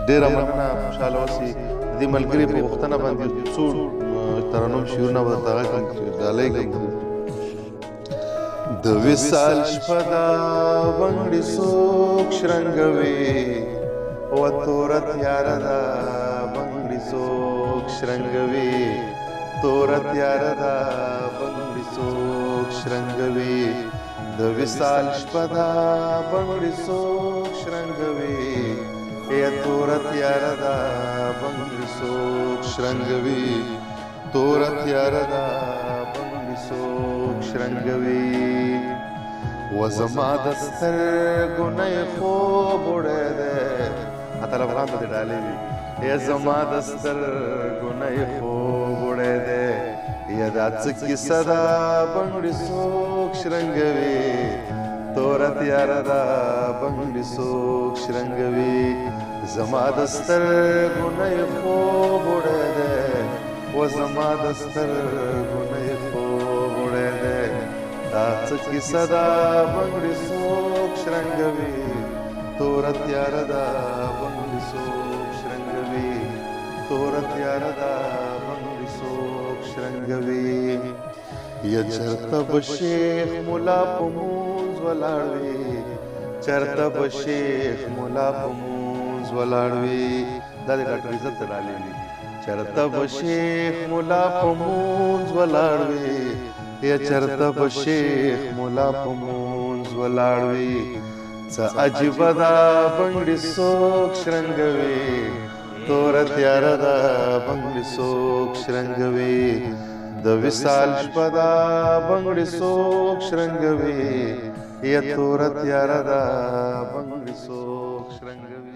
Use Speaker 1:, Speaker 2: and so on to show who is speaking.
Speaker 1: ډېره مننه، خوشحاله اوسئ. د دې ملګري په غوښتنه باندې څو ترنم شعرونه به درته غږ کړم چې ډالۍ کړم. د وصال شپه ده بنګړي څوک شرنګوي، و توره تیاره ده بنګړي څوک شرنګوي، توره تیاره ده بنګړي څوک شرنګوي. د وصال شپه ده بنګړي څوک شرنګوي، یا توره تیاره ده بنګړي څوک شرنګوي، توره تیاره ده بنګړي څوک شرنګوي. و زما د سترګو نه یې خوب وړی دی، اتل افغان به دې ډالۍ وي. یا زما د سترګو نه یې خوب وړی دی، یا دا څه کیسه ده بنګړي څوک شرنګوي، توره تیاره ده بنګړي څوک شرنګوي. زما د سترګو نه یې خوب وړی دی، و زما د سترګو نه یې خوب وړی دی، دا څه کیسه ده بنګړي څوک شرنګوي، توره تیاره ده بنګړي څوک شرنګوي، توره تیاره ده بنګړي څوک شرنګوي. یا چرته به شیخ ملا په مونځ ولاړ وي، چرته به شیخ ملا په مونځ ولاړ وي. دا د ډاکټر عزت ته ډالۍ وي. چرته به شیخ ملا په مونځ ولاړ وي، یا چرته به شیخ ملا په مونځ ولاړ وي. څه عجیبه ده بنګړي څوک شرنګوي، توره تیاره ده بنګړي څوک شرنګوي. د وصال شپه ده بنګړي څوک شرنګوي، یا توره تیاره ده بنګړي څوک شرنګوي.